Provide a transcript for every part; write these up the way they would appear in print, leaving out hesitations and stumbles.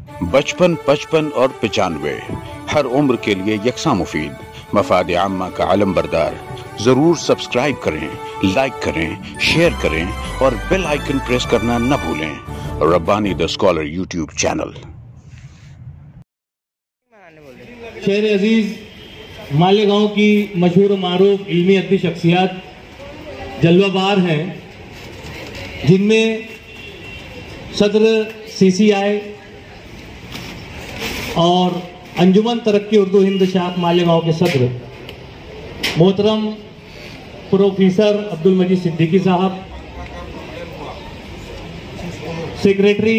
बचपन, 55 और 95 हर उम्र के लिए यकसा मुफीद, मफाद आम्मा का आलम बरदार। जरूर सब्सक्राइब करें, लाइक करें, शेयर करें और बेल आइकन प्रेस करना न भूलें। Rabbani the scholar YouTube channel. शेर अजीज मालेगांव की मशहूर मारूफ इल्मी अदबी शख्सियत जलवाबार हैं, जिनमें सदर CCI और अंजुमन तरक्की उर्दू हिंद शाख मालेगांव के सदर मोहतरम प्रोफेसर अब्दुल मजीद सिद्दीकी साहब, सेक्रेटरी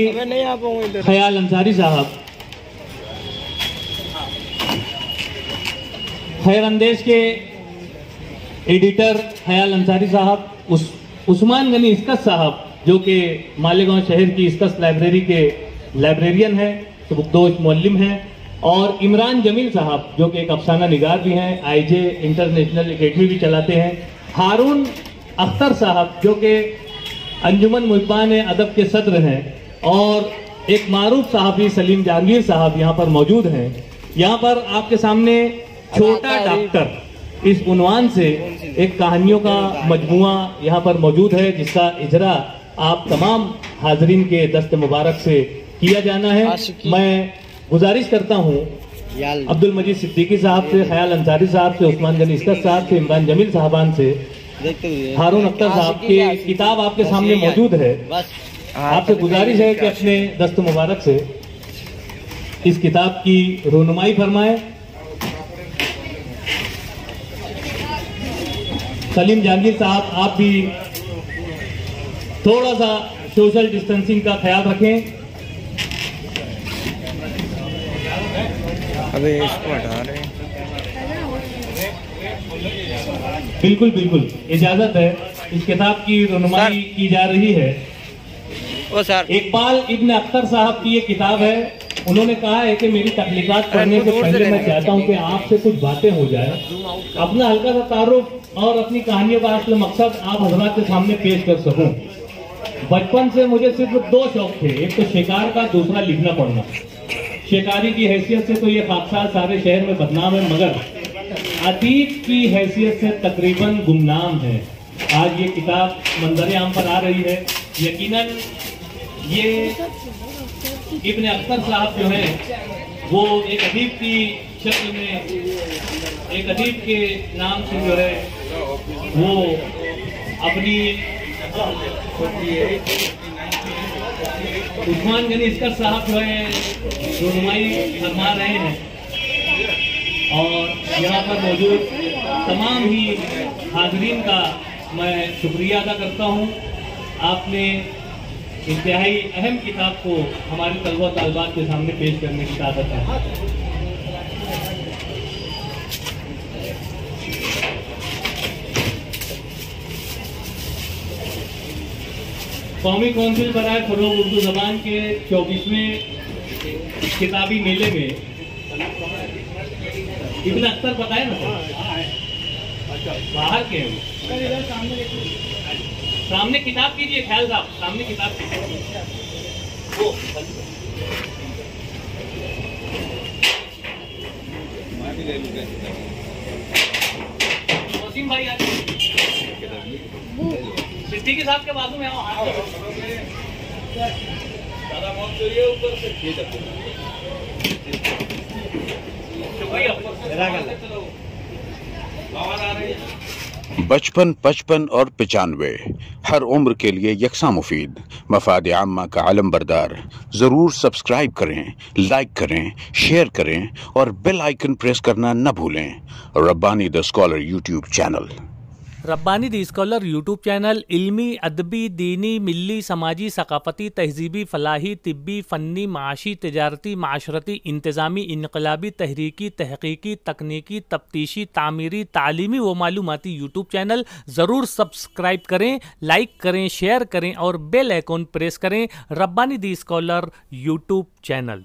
ख्याल अंसारी साहब, खैर अंदेश के एडिटर ख्याल अंसारी साहब, उस्मान गनी इसकस साहब जो कि मालेगांव शहर की इसकस लाइब्रेरी के लाइब्रेरियन हैं, सबकदोश मुअल्लिम हैं, और इमरान जमील साहब जो कि एक अफसाना निगार भी हैं, IJ इंटरनेशनल एकेडमी भी चलाते हैं, हारून अख्तर साहब जो कि अंजुमन मुहिब्बान अदब के सदर हैं, और एक मारूफ साहबी सलीम जहांगीर साहब यहाँ पर मौजूद हैं। यहाँ पर आपके सामने छोटा डॉक्टर इस उन्वान से एक कहानियों का मजमुआ यहाँ पर मौजूद है, जिसका इजरा आप तमाम हाजरीन के दस्त मुबारक से किया जाना है। मैं गुजारिश करता हूँ अब्दुल मजीद सिद्दीकी साहब से, ख्याल अंसारी साहब से, उस्मान गनी इसकस साहब से, इमरान जमील साहबान से, हारून अख्तर साहब की किताब आपके सामने मौजूद है। आपसे गुजारिश है कि अपने दस्त मुबारक से इस किताब की रोनुमाई फरमाएं। सलीम जहांगीर साहब, आप भी थोड़ा सा सोशल डिस्टेंसिंग का ख्याल रखें। अबे इसको हटा रहे हैं। बिल्कुल बिल्कुल इजाजत है, इस किताब की रोनुमाई की जा रही है। ओ सर, इकबाल इब्न अख्तर साहब की ये किताब है। उन्होंने कहा है कि मेरी तख्लीकात पढ़ने से पहले मैं चाहता हूं कि आपसे कुछ बातें हो जाए, अपना हल्का सा तारुफ और अपनी कहानियों का असल मकसद आप हजरात के सामने पेश कर सकूं। बचपन से मुझे सिर्फ 2 शौक थे, एक तो शिकार का, दूसरा लिखना पढ़ना। शिकारी की हैसियत से तो ये खाकसार सारे शहर में बदनाम है, मगर अतीत की हैसियत से तकरीबन गुमनाम है। आज ये किताब मंजर आम पर आ रही है। यकीनन ये इब्न अख्तर साहब जो हैं वो एक अदीब की शक्ल में, एक अदीब के नाम से जो है वो अपनी उस्मान गनी इसकस साहब जो है रोनुमाई फरमा रहे हैं, और यहाँ पर मौजूद तमाम ही हाजरीन का मैं शुक्रिया अदा करता हूँ। आपने इंतहाई अहम किताब को हमारे तलबा तालिबात के सामने पेश करने की ताकत है। कौमी कौंसिल बराए फरोग उर्दू जबान के 24वें किताबी मेले में इब्न अख्तर बताए ना, बाहर के सामने किताब कीजिए, ख्याल साहब सामने किताब कीजिए। वसीम भाई सिद्दीकी साहब के बाजू में आओ। बचपन, 55 और 95 हर उम्र के लिए यकसा मुफीद, मफाद आम्मा का आलम बरदार। जरूर सब्सक्राइब करें, लाइक करें, शेयर करें और बेल आइकन प्रेस करना न भूलें। Rabbani the scholar YouTube channel. Rabbani the scholar YouTube channel इल्मी, अदबी, दीनी, मिली, समाजी, सकाफती, तहजीबी, फलाही, तिब्बी, फ़न्नी, माशी, तिजारती, माशरती, इंतज़ामी, इनकलाबी, तहरीकी, तहकीकी, तकनीकी, तफ्तीशी, तामीरी, तालीमी व मालूमाती यूट्यूब चैनल। ज़रूर सब्सक्राइब करें, लाइक करें, शेयर करें और बेल आइकन प्रेस करें। Rabbani the scholar YouTube channel.